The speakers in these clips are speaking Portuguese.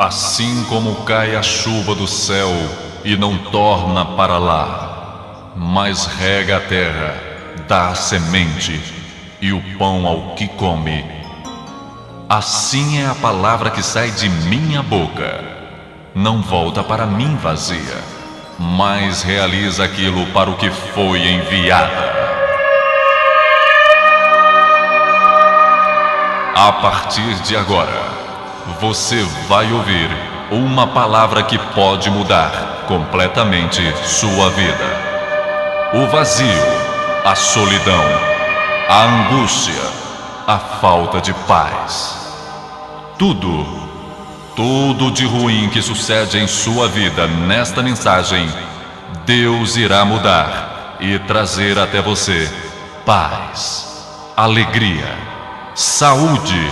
Assim como cai a chuva do céu e não torna para lá, mas rega a terra, dá a semente e o pão ao que come, assim é a palavra que sai de minha boca. Não volta para mim vazia, mas realiza aquilo para o que foi enviada. A partir de agora, você vai ouvir uma palavra que pode mudar completamente sua vida. O vazio, a solidão, a angústia, a falta de paz. Tudo de ruim que sucede em sua vida nesta mensagem, Deus irá mudar e trazer até você paz, alegria, saúde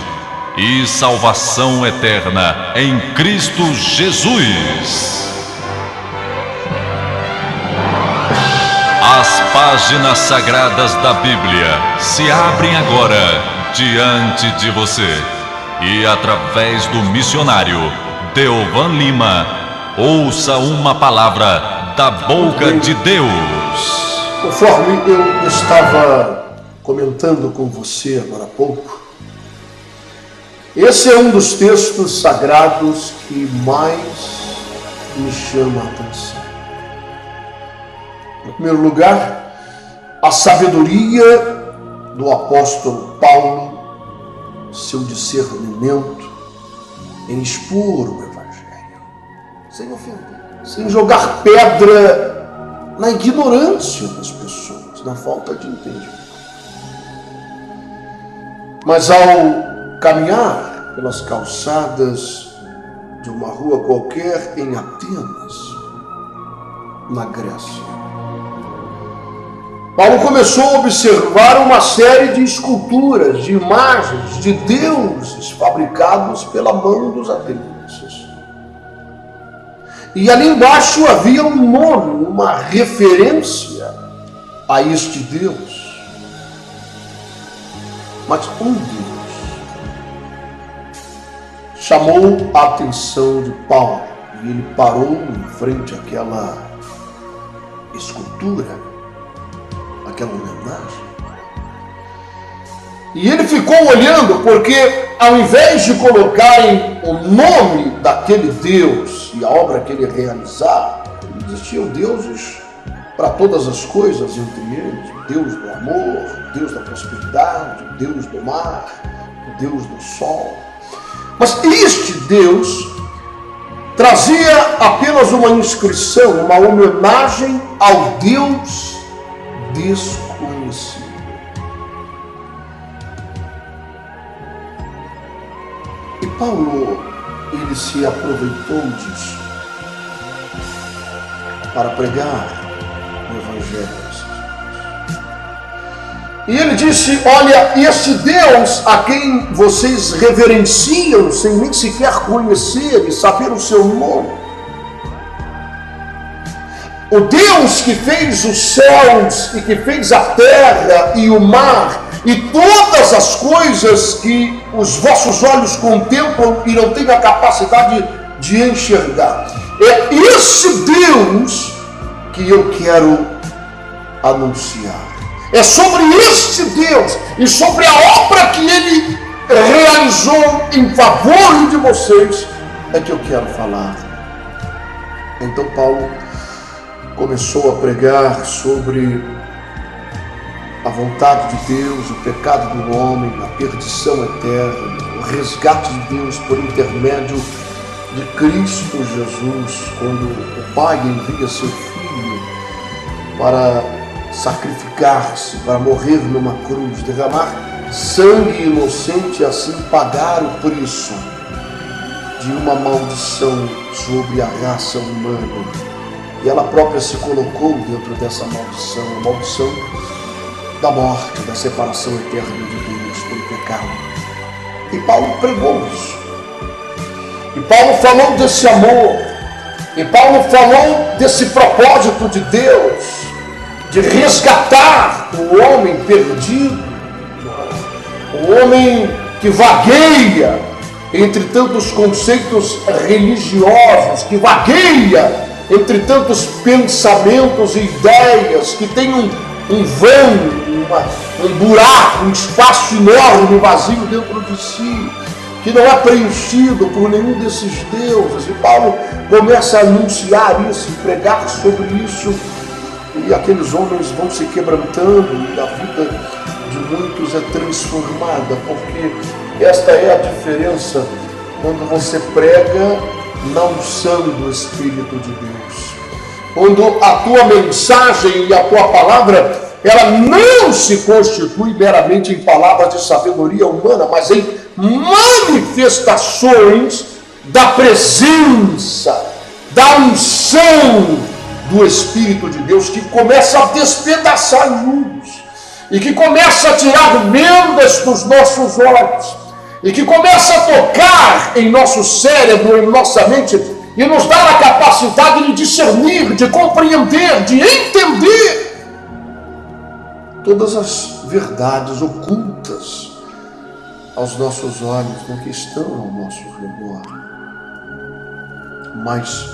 e salvação eterna em Cristo Jesus. As páginas sagradas da Bíblia se abrem agora diante de você e através do missionário Deovan Lima, ouça uma palavra da boca de Deus. Conforme eu estava comentando com você agora há pouco, esse é um dos textos sagrados que mais me chama a atenção. Em primeiro lugar, a sabedoria do apóstolo Paulo, seu discernimento em expor o Evangelho, sem ofender, sem jogar pedra na ignorância das pessoas, na falta de entendimento. Mas ao caminhar pelas calçadas de uma rua qualquer em Atenas, na Grécia, Paulo começou a observar uma série de esculturas, de imagens de deuses fabricados pela mão dos atenienses. E ali embaixo havia um nome, uma referência a este Deus. Mas um Deus chamou a atenção de Paulo e ele parou em frente àquela escultura, aquela homenagem. E ele ficou olhando porque ao invés de colocarem o nome daquele Deus e a obra que ele realizava, existiam deuses para todas as coisas entre eles: o Deus do amor, o Deus da prosperidade, o Deus do mar, o Deus do sol. Mas este Deus trazia apenas uma inscrição, uma homenagem ao Deus desconhecido. E Paulo, ele se aproveitou disso para pregar o Evangelho. E ele disse: olha, este Deus a quem vocês reverenciam sem nem sequer conhecer e saber o seu nome, o Deus que fez os céus e que fez a terra e o mar e todas as coisas que os vossos olhos contemplam e não têm a capacidade de enxergar, é esse Deus que eu quero anunciar. É sobre este Deus e sobre a obra que ele realizou em favor de vocês é que eu quero falar. Então Paulo começou a pregar sobre a vontade de Deus, o pecado do homem, a perdição eterna, o resgate de Deus por intermédio de Cristo Jesus, quando o Pai envia seu Filho para sacrificar-se, para morrer numa cruz, derramar sangue inocente e assim pagar o preço de uma maldição sobre a raça humana. E ela própria se colocou dentro dessa maldição, a maldição da morte, da separação eterna de Deus pelo pecado. E Paulo pregou isso. E Paulo falou desse amor. E Paulo falou desse propósito de Deus de resgatar o homem perdido, o homem que vagueia entre tantos conceitos religiosos, que vagueia entre tantos pensamentos e ideias, que tem um vão, um buraco, um espaço enorme, vazio dentro de si, que não é preenchido por nenhum desses deuses. E Paulo começa a anunciar isso, pregar sobre isso, e aqueles homens vão se quebrantando, e a vida de muitos é transformada, porque esta é a diferença quando você prega na unção do Espírito de Deus. Quando a tua mensagem e a tua palavra, ela não se constitui meramente em palavras de sabedoria humana, mas em manifestações da presença, da unção do Espírito de Deus, que começa a despedaçar mundos, e que começa a tirar vendas dos nossos olhos, e que começa a tocar em nosso cérebro, em nossa mente, e nos dá a capacidade de discernir, de compreender, de entender todas as verdades ocultas aos nossos olhos, que estão ao nosso redor. Mas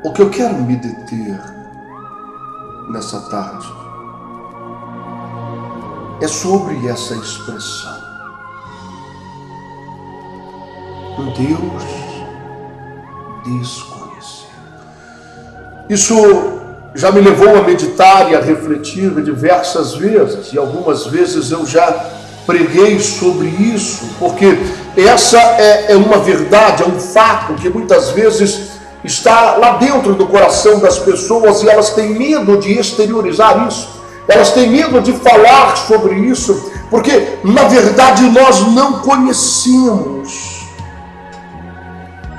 o que eu quero me deter nessa tarde é sobre essa expressão: um Deus desconhecido. Isso já me levou a meditar e a refletir diversas vezes, e algumas vezes eu já preguei sobre isso, porque essa é uma verdade, é um fato que muitas vezes está lá dentro do coração das pessoas, e elas têm medo de exteriorizar isso, elas têm medo de falar sobre isso, porque na verdade nós não conhecemos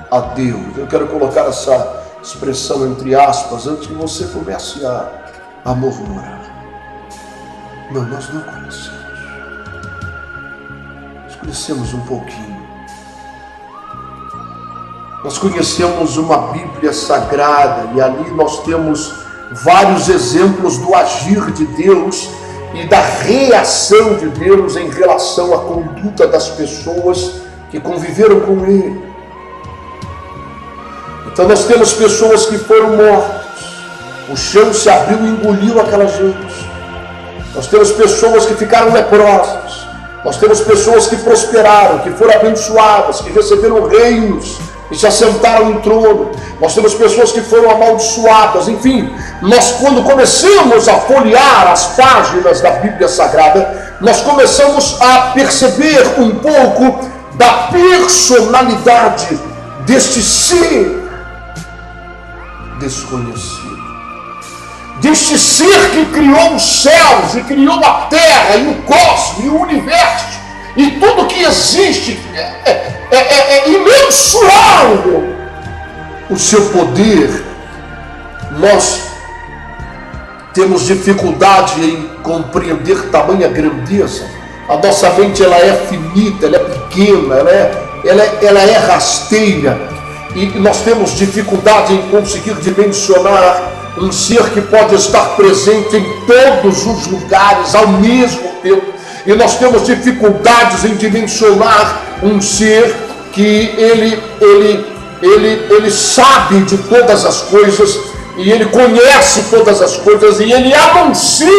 a Deus. Eu quero colocar essa expressão entre aspas antes que você comece a murmurar. Não, nós não conhecemos. Nós conhecemos um pouquinho. Nós conhecemos uma Bíblia sagrada, e ali nós temos vários exemplos do agir de Deus e da reação de Deus em relação à conduta das pessoas que conviveram com Ele. Então nós temos pessoas que foram mortas, o chão se abriu e engoliu aquela gente. Nós temos pessoas que ficaram leprosas, nós temos pessoas que prosperaram, que foram abençoadas, que receberam reinos e se assentaram em trono. Nós temos pessoas que foram amaldiçoadas. Enfim, nós, quando começamos a folhear as páginas da Bíblia Sagrada, nós começamos a perceber um pouco da personalidade deste ser desconhecido, deste ser que criou os céus e criou a terra e o cosmos e o universo e tudo que existe. É imensurável o seu poder. Nós temos dificuldade em compreender tamanha grandeza. A nossa mente, ela é finita, ela é pequena, ela é rasteira, e nós temos dificuldade em conseguir dimensionar um ser que pode estar presente em todos os lugares ao mesmo tempo. E nós temos dificuldades em dimensionar um ser que ele sabe de todas as coisas, e ele conhece todas as coisas, e ele anuncia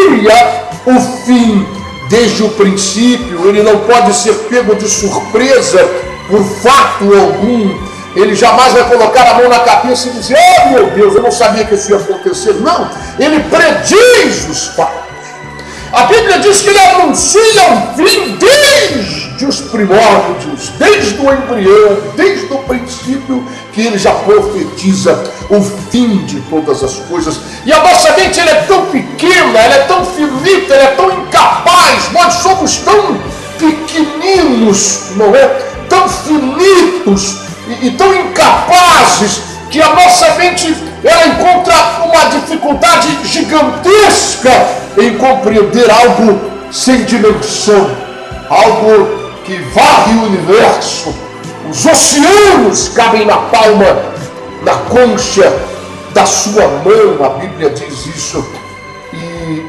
o fim desde o princípio. Ele não pode ser pego de surpresa por fato algum. Ele jamais vai colocar a mão na cabeça e dizer: oh meu Deus, eu não sabia que isso ia acontecer. Não, ele prediz os fatos. A Bíblia diz que ele anuncia o fim desde os primórdios, desde o embrião, desde o princípio, que ele já profetiza o fim de todas as coisas. E a nossa mente, ela é tão pequena, ela é tão finita, ela é tão incapaz, nós somos tão pequeninos, não é? Tão finitos e tão incapazes, que a nossa mente, ela encontra uma dificuldade gigantesca em compreender algo sem dimensão, algo que varre o universo. Os oceanos cabem na palma, na concha da sua mão, a Bíblia diz isso. E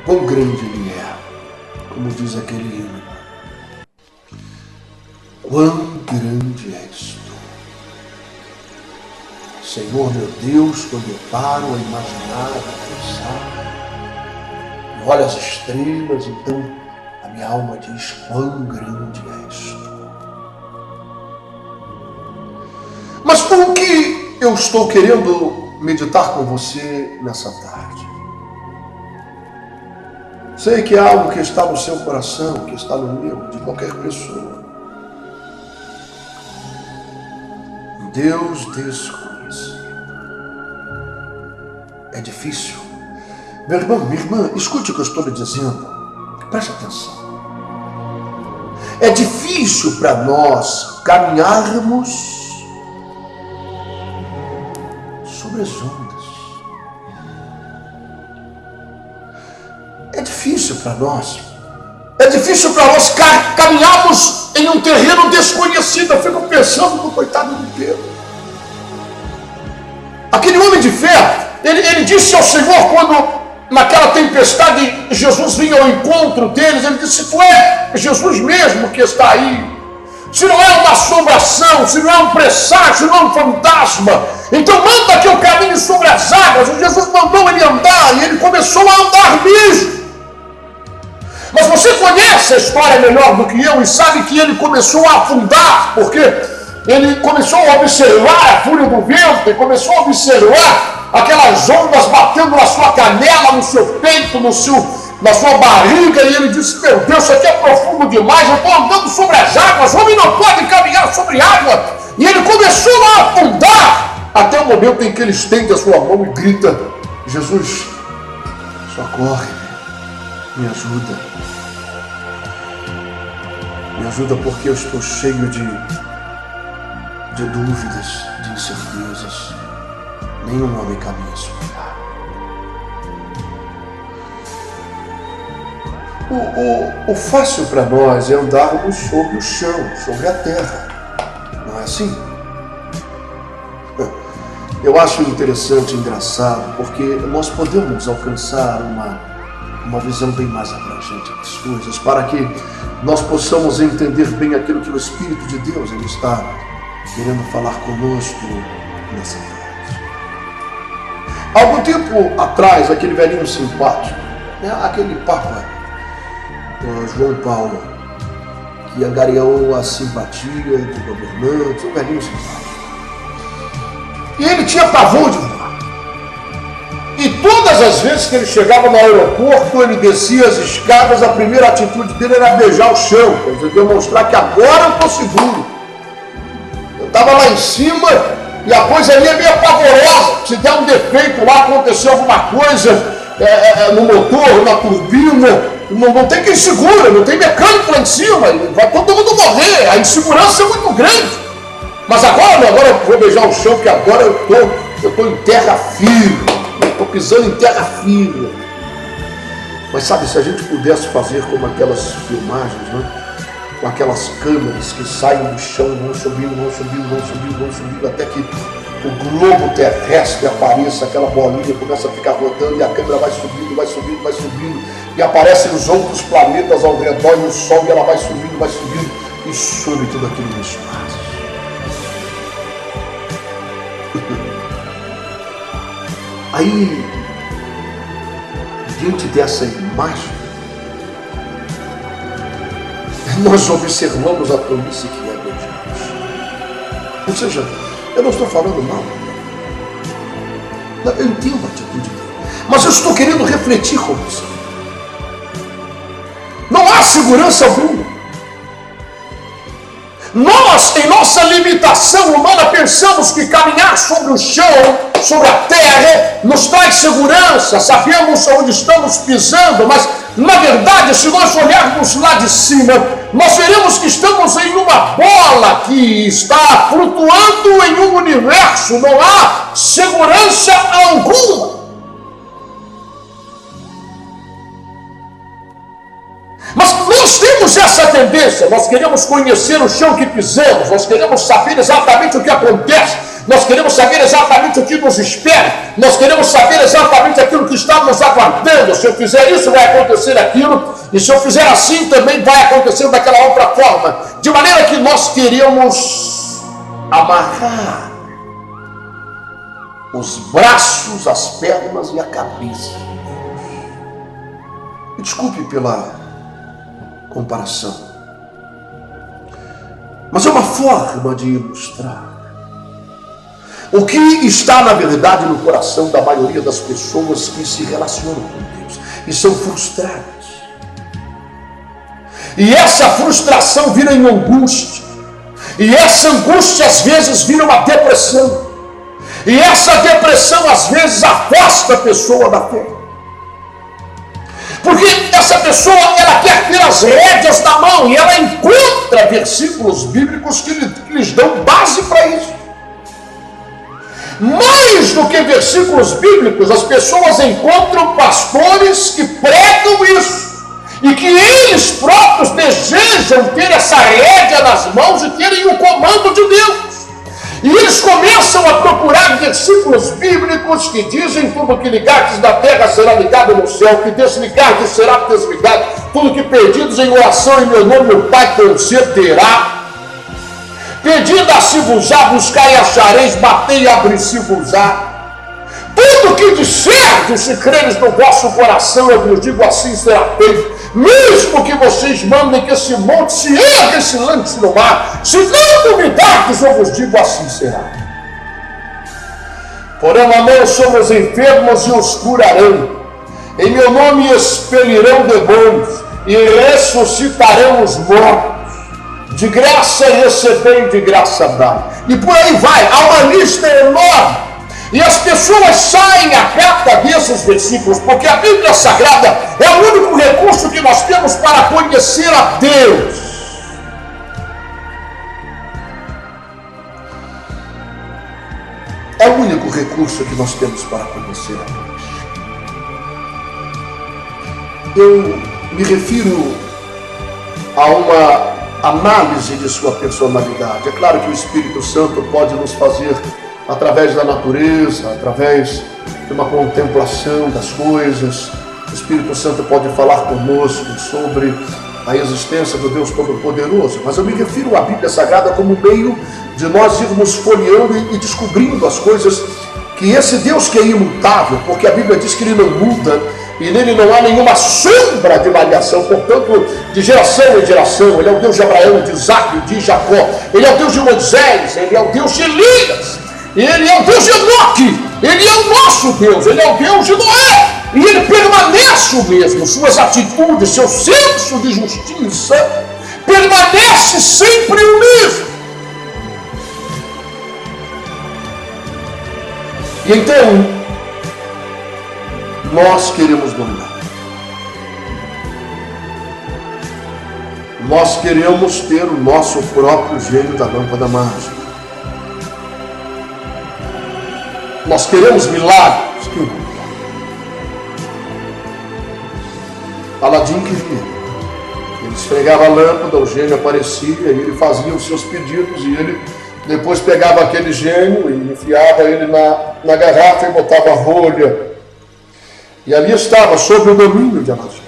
quão grande ele é, como diz aquele hino. quão grande és tu. Senhor meu Deus, quando eu paro a imaginar, a pensar, e olho as estrelas, então a minha alma diz, quão grande és tu. Mas o que eu estou querendo meditar com você nessa tarde? Sei que é algo que está no seu coração, que está no meu, de qualquer pessoa. Deus desconhecido. É difícil. Meu irmão, minha irmã, escute o que eu estou lhe dizendo. Preste atenção. É difícil para nós caminharmos sobre as ondas. É difícil para nós. É difícil para nós caminharmos em um terreno desconhecido. Eu fico pensando no coitado de Pedro. Aquele homem de fé, ele disse ao Senhor, quando naquela tempestade Jesus vinha ao encontro deles, ele disse, se tu é Jesus mesmo que está aí, se não é uma assombração, se não é um presságio, se não é um fantasma, então manda que eu caminhe sobre as águas. E Jesus mandou ele andar, e ele começou a andar mesmo. Mas você conhece a história melhor do que eu e sabe que ele começou a afundar, porque ele começou a observar a fúria do vento, e começou a observar aquelas ondas batendo na sua canela, no seu peito, na sua barriga, e ele disse, meu Deus, isso aqui é profundo demais, eu estou andando sobre as águas, o homem não pode caminhar sobre água. E ele começou a afundar, até o momento em que ele estende a sua mão e grita, Jesus, socorre, me ajuda. Me ajuda porque eu estou cheio de dúvidas, de incertezas. Nenhum homem caminha sobre água. O fácil para nós é andarmos sobre o chão, sobre a terra. Não é assim? Eu acho interessante e engraçado, porque nós podemos alcançar uma visão bem mais abrangente das coisas, para que nós possamos entender bem aquilo que o Espírito de Deus ele está querendo falar conosco nessa tarde. Algum tempo atrás, aquele velhinho simpático, aquele Papa João Paulo, que angariou a simpatia do governante, um velhinho simpático. E ele tinha pavor de voar. E todas as vezes que ele chegava no aeroporto, ele descia as escadas, a primeira atitude dele era beijar o chão, para demonstrar que agora eu estou seguro. Eu estava lá em cima e a coisa ali é meio pavorosa. Se der um defeito lá, acontecer alguma coisa no motor, na turbina, não tem quem segura, não tem mecânico lá em cima, vai todo mundo morrer, a insegurança é muito grande. Mas agora eu vou beijar o chão, porque agora eu estou em terra firme. Estou pisando em terra firme. Mas sabe, se a gente pudesse fazer como aquelas filmagens, né? Com aquelas câmeras que saem do chão, vão subindo, até que o globo terrestre apareça, aquela bolinha começa a ficar rodando e a câmera vai subindo, e aparecem os outros planetas ao redor e o Sol, e ela vai subindo, e some tudo aquilo no espaço. Aí, diante dessa imagem, nós observamos a tolice que é Deus. Ou seja, eu não estou falando mal. Eu entendo a atitude dele. Mas eu estou querendo refletir com você. Não há segurança alguma. Nós, em nossa limitação humana, pensamos que caminhar sobre o chão, sobre a terra, nos traz segurança, sabemos onde estamos pisando, mas, na verdade, se nós olharmos lá de cima, nós veremos que estamos em uma bola que está flutuando em um universo, não há segurança alguma. Mas nós temos essa tendência, nós queremos conhecer o chão que pisamos, nós queremos saber exatamente o que acontece nós queremos saber exatamente o que nos espera, nós queremos saber exatamente aquilo que está nos aguardando. Se eu fizer isso, vai acontecer aquilo, e se eu fizer assim, também vai acontecer daquela outra forma. De maneira que nós queremos amarrar os braços, as pernas e a cabeça. Me desculpe pela comparação, mas é uma forma de ilustrar o que está, na verdade, no coração da maioria das pessoas que se relacionam com Deus e são frustradas. E essa frustração vira em angústia, e essa angústia às vezes vira uma depressão, e essa depressão às vezes afasta a pessoa da fé. Porque essa pessoa, ela quer ter as rédeas na mão, e ela encontra versículos bíblicos que lhes dão base para isso. Mais do que versículos bíblicos, as pessoas encontram pastores que pregam isso, e que eles próprios desejam ter essa rédea nas mãos e terem o comando de Deus. E eles começam a procurar versículos bíblicos que dizem: tudo que ligardes na terra será ligado no céu, que desligardes será desligado, tudo que pedidos em oração em meu nome o Pai concederá. Pedid a-se-vos-á, buscai e achareis, batei e abri-se-vos-á. Tudo que disserdes, se creres no vosso coração, eu vos digo, assim será feito. Mesmo que vocês mandem que esse monte se erga e se lance no mar, se não duvidardes, eu vos digo, assim será. Porém, a mão sobre os enfermos e os curarão. Em meu nome expelirão demônios e ressuscitarão os mortos. De graça recebei, de graça dai. E por aí vai, há uma lista enorme. E as pessoas saem a cata desses versículos, porque a Bíblia Sagrada é o único recurso que nós temos para conhecer a Deus. É o único recurso que nós temos para conhecer a Deus. Eu me refiro a uma análise de sua personalidade. É claro que o Espírito Santo pode nos fazer, através da natureza, através de uma contemplação das coisas, o Espírito Santo pode falar conosco sobre a existência do Deus Todo-Poderoso, mas eu me refiro à Bíblia Sagrada como meio de nós irmos folheando e descobrindo as coisas que esse Deus que é imutável, porque a Bíblia diz que ele não muda, e nele não há nenhuma sombra de variação, portanto, de geração em geração. Ele é o Deus de Abraão, de Isaac, de Jacó. Ele é o Deus de Moisés, ele é o Deus de Elias, ele é o Deus de Enoque, ele é o nosso Deus, ele é o Deus de Noé, e ele permanece o mesmo. Suas atitudes, seu senso de justiça permanece sempre o mesmo. E então nós queremos dominar. Nós queremos ter o nosso próprio gênio da lâmpada mágica. Nós queremos milagres. Aladim queria. Ele esfregava a lâmpada, o gênio aparecia, e ele fazia os seus pedidos, e ele depois pegava aquele gênio e enfiava ele na garrafa e botava a rolha. E ali estava, sob o domínio de Aladim.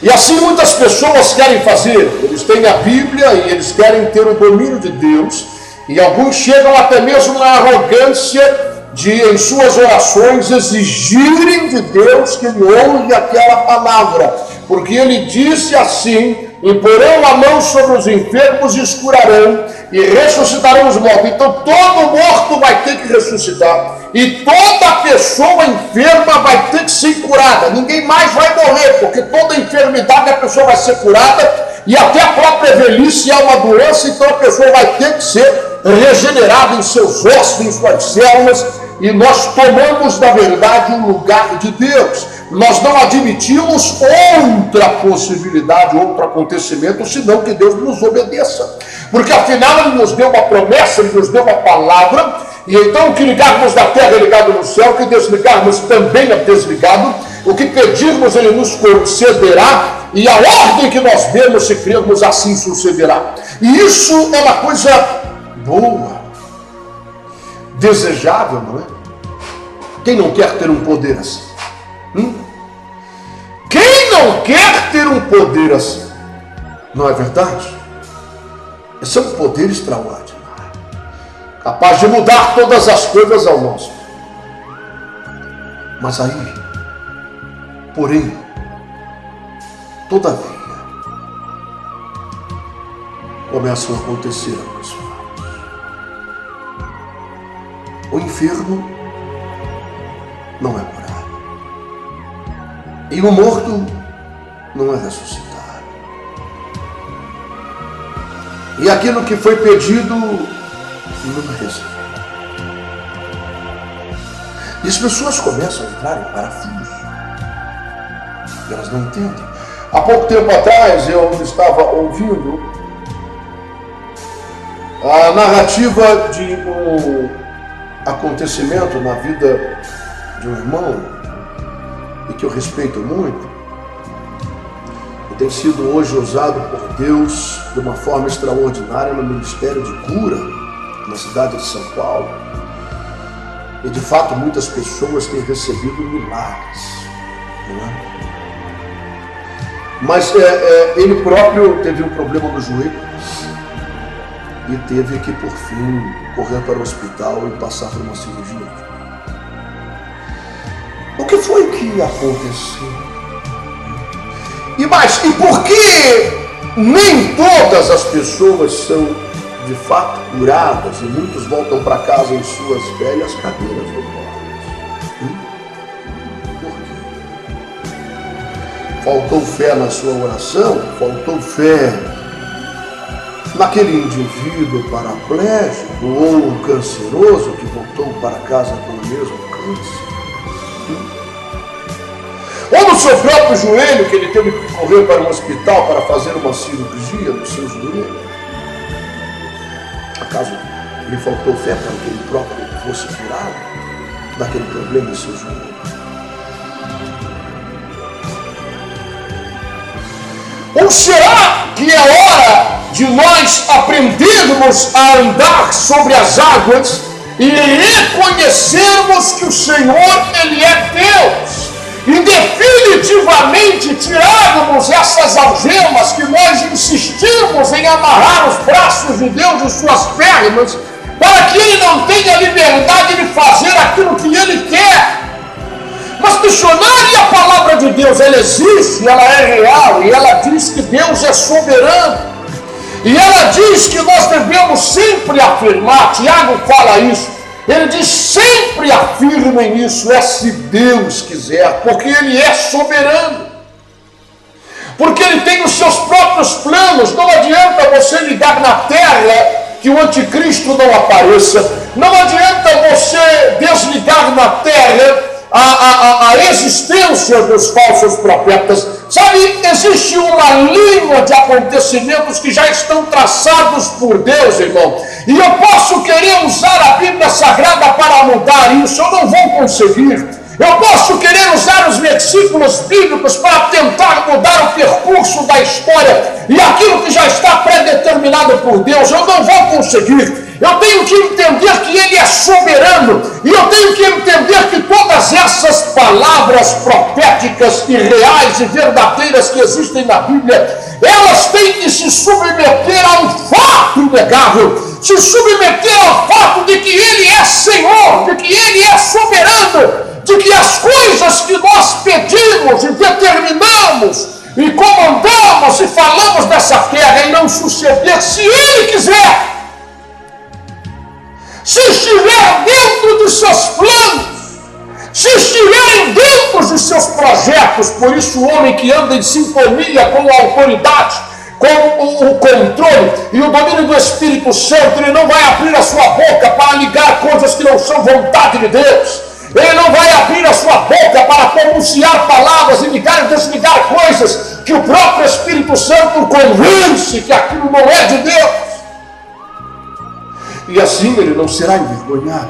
E assim muitas pessoas querem fazer. Eles têm a Bíblia e eles querem ter o domínio de Deus. E alguns chegam até mesmo na arrogância de, em suas orações, exigirem de Deus que ele honre aquela palavra. Porque ele disse assim: imporão a mão sobre os enfermos e os curarão, e ressuscitarão os mortos. Então todo morto vai ter que ressuscitar, e toda pessoa enferma vai ter que ser curada. Ninguém mais vai morrer, porque toda enfermidade a pessoa vai ser curada, e até a própria velhice é uma doença, então a pessoa vai ter que ser regenerada em seus ossos, em suas células. E nós tomamos, na verdade, o lugar de Deus. Nós não admitimos outra possibilidade, outro acontecimento, senão que Deus nos obedeça. Porque afinal Ele nos deu uma promessa, Ele nos deu uma palavra, e então o que ligarmos na terra é ligado no céu, o que desligarmos também é desligado, o que pedirmos Ele nos concederá, e a ordem que nós demos, se crermos, assim sucederá. E isso é uma coisa boa. desejável, não é? Quem não quer ter um poder assim? Quem não quer ter um poder assim? Não é verdade? Esse é um poder extraordinário, capaz de mudar todas as coisas ao nosso. Mas aí, porém, todavia, começam a acontecer alguns fatos. O enfermo não é curado, e o morto não é ressuscitado. E aquilo que foi pedido não é recebido. E as pessoas começam a entrar em parafuso. E elas não entendem. Há pouco tempo atrás eu estava ouvindo a narrativa de um acontecimento na vida de um irmão, e que eu respeito muito, e tem sido hoje usado por Deus de uma forma extraordinária no Ministério de Cura, na cidade de São Paulo. E de fato muitas pessoas têm recebido milagres, não é? Mas ele próprio teve um problema no joelho e teve que, por fim, correr para o hospital e passar por uma cirurgia. O que foi que aconteceu? E por que nem todas as pessoas são de fato curadas e muitos voltam para casa em suas velhas cadeiras rodonas? Por quê? Faltou fé na sua oração? Faltou fé naquele indivíduo paraplégico ou canceroso que voltou para casa com o mesmo câncer? Ou no seu próprio joelho, que ele teve que correr para um hospital para fazer uma cirurgia no seu joelho? Acaso lhe faltou fé para que ele próprio fosse curado daquele problema em seu joelho? Ou será que é hora de nós aprendermos a andar sobre as águas e reconhecermos que o Senhor, Ele é Deus? E definitivamente tirarmos essas algemas que nós insistimos em amarrar os braços de Deus e suas pernas, para que Ele não tenha liberdade de fazer aquilo que Ele quer. Mas missionário, a palavra de Deus, ela existe, ela é real, e ela diz que Deus é soberano. E ela diz que nós devemos sempre afirmar, Tiago fala isso, ele diz: sempre afirmem isso, é se Deus quiser, porque Ele é soberano. Porque Ele tem os seus próprios planos. Não adianta você ligar na terra que o anticristo não apareça. Não adianta você desligar na terra a existência dos falsos profetas. Sabe, existe uma linha de acontecimentos que já estão traçados por Deus, irmão. E eu posso querer usar a Bíblia Sagrada para mudar isso, eu não vou conseguir. Eu posso querer usar os versículos bíblicos para tentar mudar o percurso da história e aquilo que já está predeterminado por Deus, eu não vou conseguir. Eu tenho que entender que Ele é soberano, e eu tenho que entender que todas essas palavras proféticas e reais e verdadeiras que existem na Bíblia, elas têm que se submeter a um fato inegável, se submeter ao fato de que Ele é Senhor, de que Ele é soberano, de que as coisas que nós pedimos e determinamos e comandamos e falamos dessa terra e não suceder, se Ele quiser, se estiver dentro dos seus planos, se estiverem dentro dos seus projetos. Por isso o homem que anda em sintonia com a autoridade, com o controle e o domínio do Espírito Santo, ele não vai abrir a sua boca para ligar coisas que não são vontade de Deus. Ele não vai abrir a sua boca para pronunciar palavras e ligar e desligar coisas que o próprio Espírito Santo convence que aquilo não é de Deus. E assim ele não será envergonhado,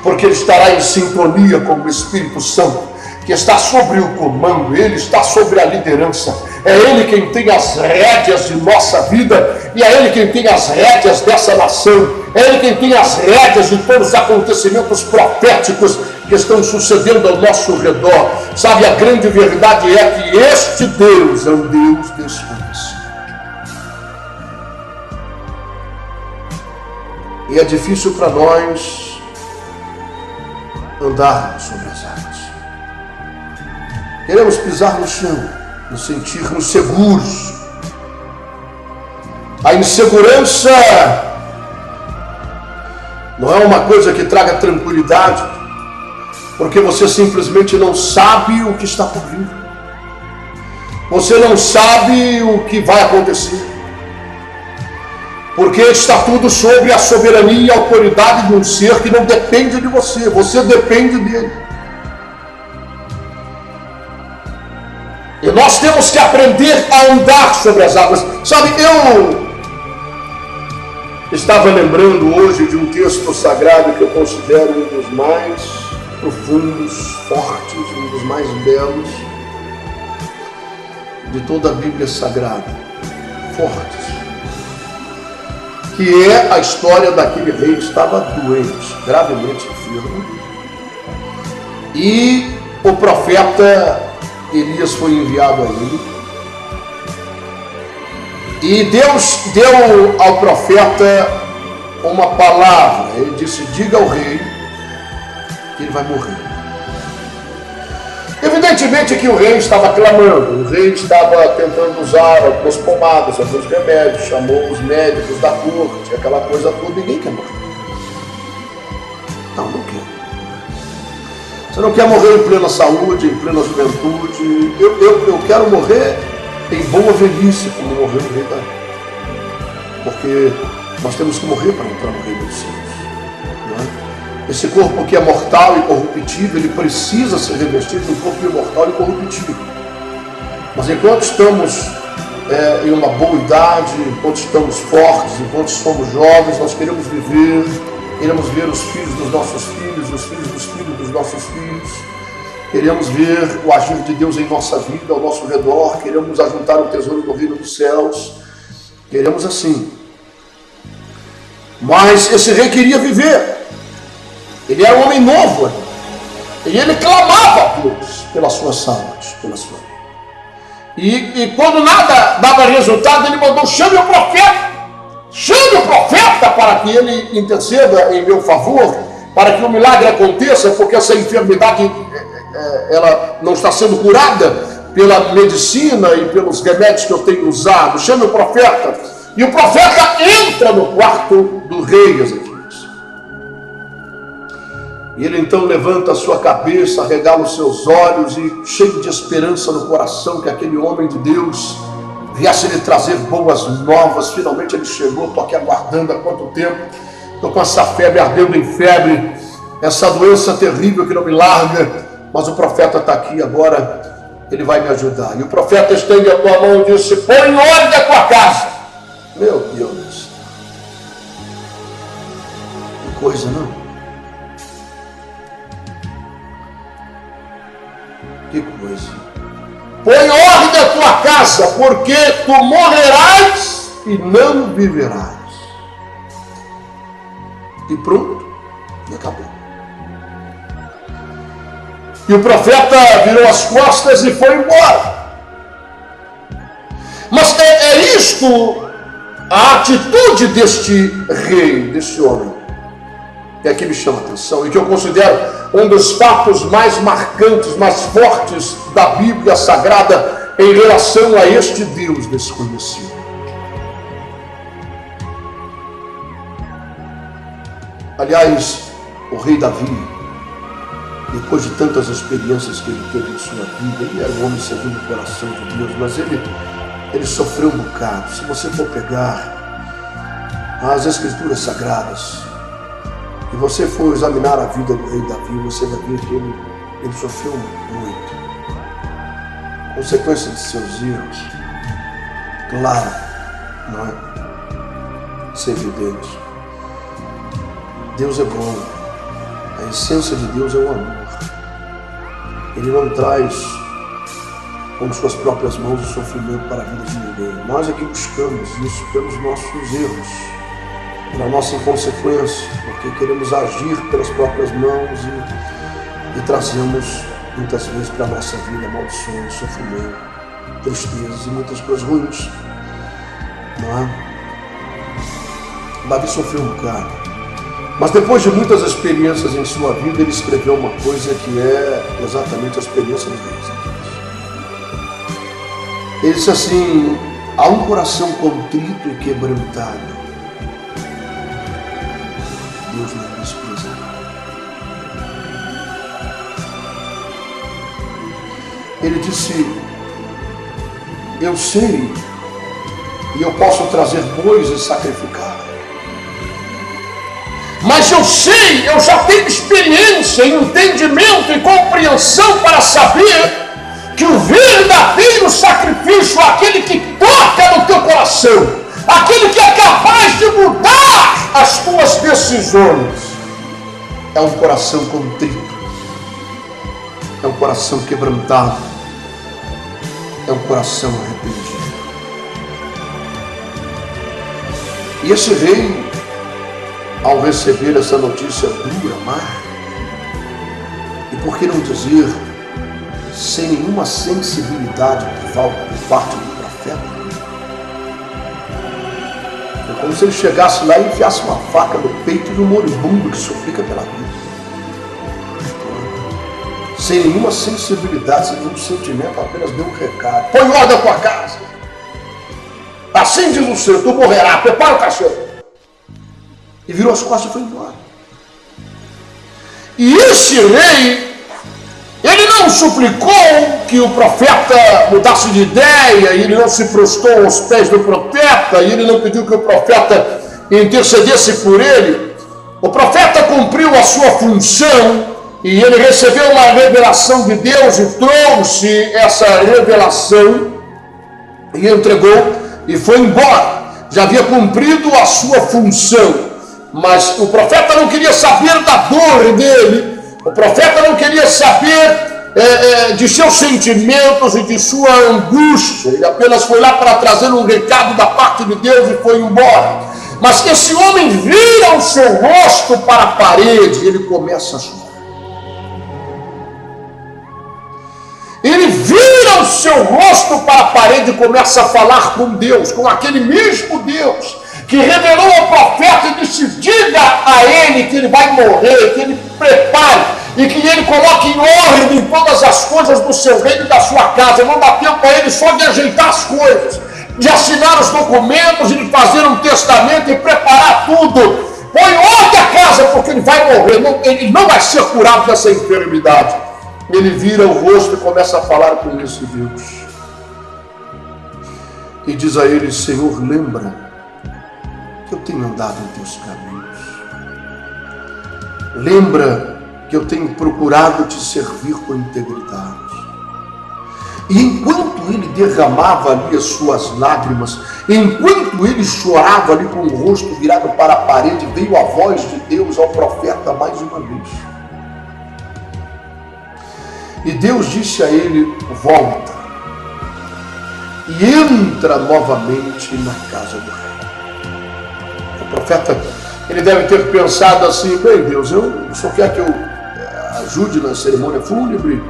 porque ele estará em sintonia com o Espírito Santo, que está sobre o comando, Ele está sobre a liderança. É Ele quem tem as rédeas de nossa vida e é Ele quem tem as rédeas dessa nação. É Ele quem tem as rédeas de todos os acontecimentos proféticos que estão sucedendo ao nosso redor. Sabe, a grande verdade é que este Deus é um Deus desconhecido. E é difícil para nós andarmos sobre as águas. Queremos pisar no chão, nos sentirmos seguros. A insegurança não é uma coisa que traga tranquilidade, porque você simplesmente não sabe o que está por vir. Você não sabe o que vai acontecer. Porque está tudo sobre a soberania e a autoridade de um ser que não depende de você, você depende dele. E nós temos que aprender a andar sobre as águas. Sabe, eu estava lembrando hoje de um texto sagrado que eu considero um dos mais profundos, fortes, um dos mais belos de toda a Bíblia Sagrada. Fortes. Que é a história daquele rei que estava doente, gravemente enfermo. E o profeta Elias foi enviado a ele. E Deus deu ao profeta uma palavra. Ele disse: diga ao rei que ele vai morrer. Evidentemente que o rei estava clamando, o rei estava tentando usar algumas pomadas, alguns remédios, chamou os médicos da corte, aquela coisa toda. Ninguém quer morrer. Não quer. Você não quer morrer em plena saúde, em plena juventude. Eu quero morrer em boa velhice, como morreu o rei Davi. Porque nós temos que morrer para entrar no reino dos céus. Não é? Esse corpo que é mortal e corruptível, ele precisa ser revestido de um corpo imortal e corruptível. Mas enquanto estamos em uma boa idade, enquanto estamos fortes, enquanto somos jovens, nós queremos viver, queremos ver os filhos dos nossos filhos, os filhos dos nossos filhos, queremos ver o agir de Deus em nossa vida, ao nosso redor, queremos ajuntar o tesouro do reino dos céus, queremos assim. Mas esse rei queria viver. Ele era um homem novo, e ele clamava a Deus pela sua saúde, pela sua vida. E quando nada dava resultado, ele mandou: chame o profeta para que ele interceda em meu favor, para que o milagre aconteça, porque essa enfermidade ela não está sendo curada pela medicina e pelos remédios que eu tenho usado. Chame o profeta. E o profeta entra no quarto do rei Ezequias. E ele então levanta a sua cabeça, arregala os seus olhos e, cheio de esperança no coração que aquele homem de Deus viesse lhe trazer boas novas. Finalmente ele chegou. Estou aqui aguardando há quanto tempo. Estou com essa febre, ardendo em febre, essa doença terrível que não me larga. Mas o profeta está aqui agora, ele vai me ajudar. E o profeta estende a tua mão e disse: põe em ordem a tua casa. Meu Deus, que coisa, não? Que coisa. Põe em ordem a tua casa, porque tu morrerás e não viverás. E pronto, e acabou. E o profeta virou as costas e foi embora. Mas é isto, a atitude deste rei, deste homem, é que me chama a atenção e que eu considero um dos fatos mais marcantes, mais fortes da Bíblia Sagrada em relação a este Deus desconhecido. Aliás, o rei Davi, depois de tantas experiências que ele teve em sua vida, ele era um homem segundo o coração de Deus, mas ele sofreu um bocado. Se você for pegar as Escrituras Sagradas e você for examinar a vida do rei Davi, você vai ver que ele sofreu muito. Consequência de seus erros, claro, não é? Isso é evidente. Deus é bom. A essência de Deus é o amor. Ele não traz com suas próprias mãos o sofrimento para a vida de ninguém. Nós aqui buscamos isso pelos nossos erros, pela nossa inconsequência, porque queremos agir pelas próprias mãos e trazemos muitas vezes para a nossa vida maldições, sofrimento, tristezas e muitas coisas ruins. Não é? Davi sofreu um bocado, mas depois de muitas experiências em sua vida, ele escreveu uma coisa que é exatamente a experiência dos reis. Ele disse assim: há um coração contrito e quebrantado, Deus não desprezará. Ele disse: eu sei e eu posso trazer bois e sacrificar, mas eu sei, eu já tenho experiência, entendimento e compreensão para saber que o verdadeiro sacrifício, aquele que toca no teu coração, aquele que é capaz de mudar as tuas decisões, é um coração contrito, é um coração quebrantado, é um coração arrependido. E esse rei, ao receber essa notícia dura, amarga, e por que não dizer sem nenhuma sensibilidade por parte do profeta, é como se ele chegasse lá e enfiasse uma faca no peito de um moribundo que suplica pela vida, sem nenhuma sensibilidade, sem nenhum sentimento, apenas deu um recado: põe ordem à tua casa, assim diz o Senhor, tu morrerás, prepara o cachorro. E virou as costas e foi embora. E esse rei, ele não suplicou que o profeta mudasse de ideia, ele não se prostrou aos pés do profeta, e ele não pediu que o profeta intercedesse por ele. O profeta cumpriu a sua função e ele recebeu uma revelação de Deus e trouxe essa revelação e entregou e foi embora. Já havia cumprido a sua função. Mas o profeta não queria saber da dor dele, o profeta não queria saber de seus sentimentos e de sua angústia. Ele apenas foi lá para trazer um recado da parte de Deus e foi embora. Mas esse homem vira o seu rosto para a parede e ele começa a chorar. Ele vira o seu rosto para a parede e começa a falar com Deus, com aquele mesmo Deus que revelou ao profeta e disse: diga a ele que ele vai morrer, que ele prepare e que ele coloque em ordem todas as coisas do seu reino e da sua casa. Não dá tempo a ele só de ajeitar as coisas, de assinar os documentos e de fazer um testamento e preparar tudo. Põe ordem à casa, porque ele vai morrer, ele não vai ser curado dessa enfermidade. Ele vira o rosto e começa a falar com esse Deus e diz a ele: Senhor, lembra que eu tenho andado em teus caminhos. Lembra que eu tenho procurado te servir com integridade. E enquanto ele derramava ali as suas lágrimas, enquanto ele chorava ali com o rosto virado para a parede, veio a voz de Deus ao profeta mais uma vez. E Deus disse a ele: volta e entra novamente na casa do rei. O profeta, ele deve ter pensado assim: bem, Deus, eu só quero que eu ajude na cerimônia fúnebre,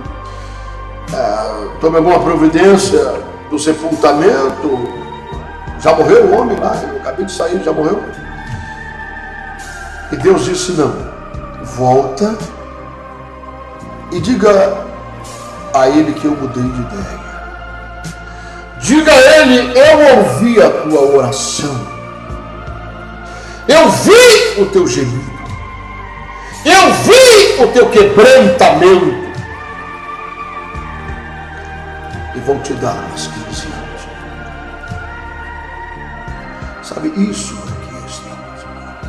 tome alguma providência do sepultamento. Já morreu o homem lá, eu acabei de sair, já morreu. E Deus disse: não, volta e diga a ele que eu mudei de ideia. Diga a ele: eu ouvi a tua oração, eu vi o teu gemido, eu vi o teu quebrantamento, e vou te dar mais 15 anos. Sabe, isso aqui é extraordinário.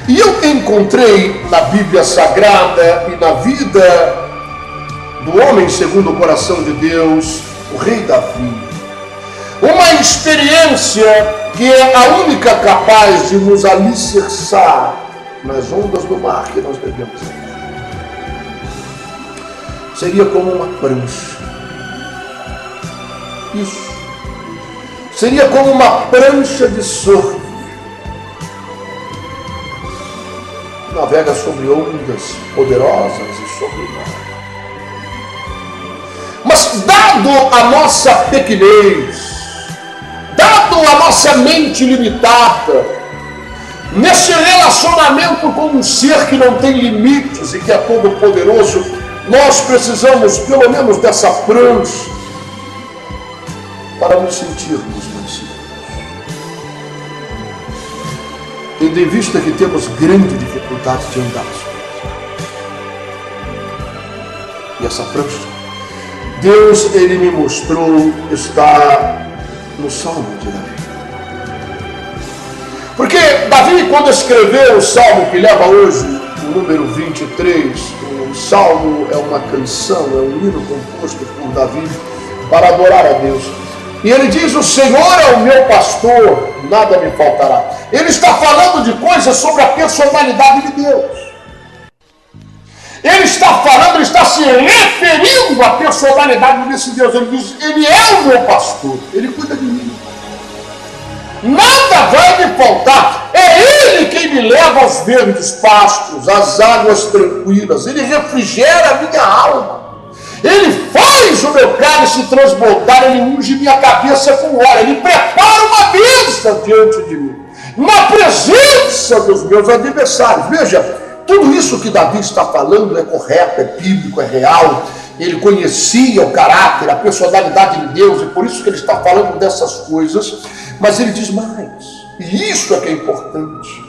E eu encontrei na Bíblia Sagrada e na vida do homem segundo o coração de Deus, o rei Davi, uma experiência que é a única capaz de nos alicerçar nas ondas do mar que nós devemos andar. seria como uma prancha. Isso. Seria como uma prancha de surf. Navega sobre ondas poderosas e sobre o mar. Mas dado a nossa pequenez, dado a nossa mente limitada, nesse relacionamento com um ser que não tem limites e que é todo poderoso, nós precisamos pelo menos dessa prancha para nos sentirmos mais seguros. Tendo em vista que temos grande dificuldade de andar sobre ela. E essa prancha, Deus, Ele me mostrou, está no Salmo de Davi. Porque Davi, quando escreveu o Salmo que leva hoje, o número 23, o Salmo é uma canção, é um hino composto por Davi para adorar a Deus. E ele diz: o Senhor é o meu pastor, nada me faltará. Ele está falando de coisas sobre a personalidade de Deus. Ele está falando, ele está se referindo à personalidade desse Deus. Ele diz: Ele é o meu pastor, Ele cuida de mim. Nada vai me faltar. É Ele quem me leva aos verdes pastos, às águas tranquilas. Ele refrigera a minha alma. Ele faz o meu cálice transbordar. Ele unge minha cabeça com óleo. Ele prepara uma mesa diante de mim, na presença dos meus adversários. Veja, tudo isso que Davi está falando é correto, é bíblico, é real. Ele conhecia o caráter, a personalidade de Deus, e por isso que ele está falando dessas coisas. Mas ele diz mais, e isso é que é importante.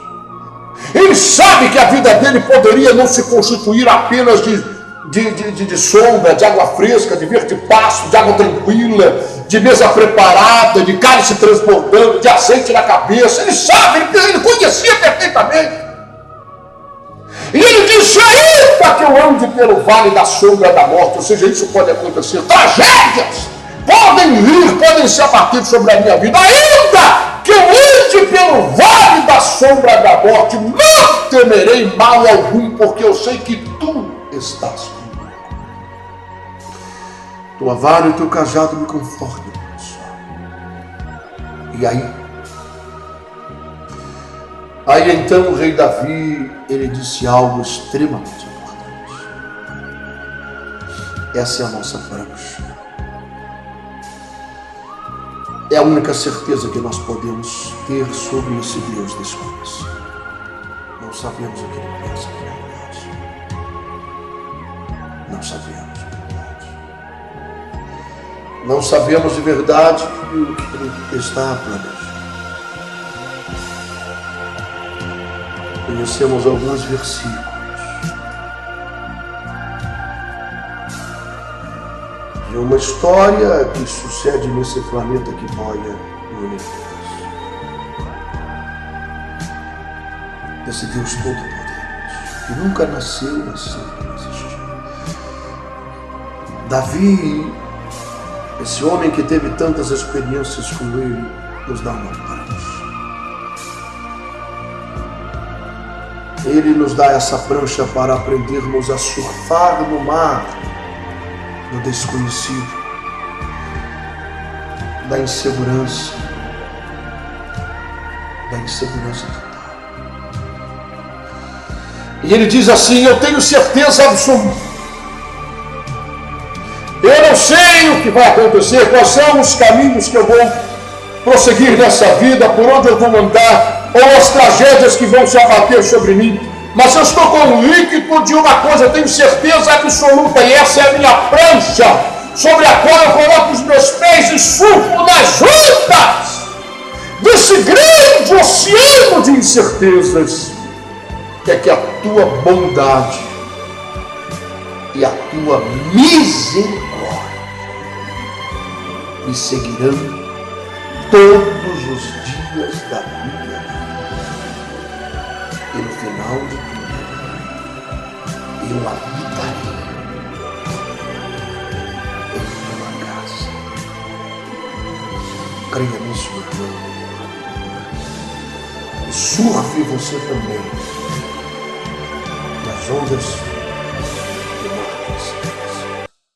Ele sabe que a vida dele poderia não se constituir apenas de sombra, de água fresca, de verde pasto, de água tranquila, de mesa preparada, de cálice transbordando, de azeite na cabeça. Ele sabe, ele conhecia perfeitamente. E ele disse: ainda que eu ande pelo vale da sombra da morte, ou seja, isso pode acontecer, tragédias podem vir, podem se abater sobre a minha vida, ainda que eu ande pelo vale da sombra da morte, não temerei mal algum, porque eu sei que tu estás comigo. Tua vara e teu cajado me confortam. E aí então o rei Davi, ele disse algo extremamente importante. Essa é a nossa prancha. É a única certeza que nós podemos ter sobre esse Deus desconhecido. Não sabemos o que ele pensa de verdade. Não sabemos de verdade. Não sabemos de verdade o que ele está planejando. Conhecemos alguns versículos de uma história que sucede nesse planeta que boia no universo. Desse Deus todo-poderoso, que nunca nasceu, mas sempre existiu. Davi, esse homem que teve tantas experiências com ele, nos dá uma prancha. Ele nos dá essa prancha para aprendermos a surfar no mar do desconhecido, da insegurança total. E ele diz assim: eu tenho certeza absoluta. Eu não sei o que vai acontecer, quais são os caminhos que eu vou prosseguir nessa vida, por onde eu vou andar, ou as tragédias que vão se abater sobre mim, mas eu estou convicto de uma coisa, eu tenho certeza absoluta, e essa é a minha prancha, sobre a qual eu coloco os meus pés e surfo nas ondas desse grande oceano de incertezas, é que a tua bondade e a tua misericórdia me seguirão todos os dias da minha vida. E no final de tudo, eu habitarei em uma casa. Creia nisso, meu irmão. E surfe você também nas ondas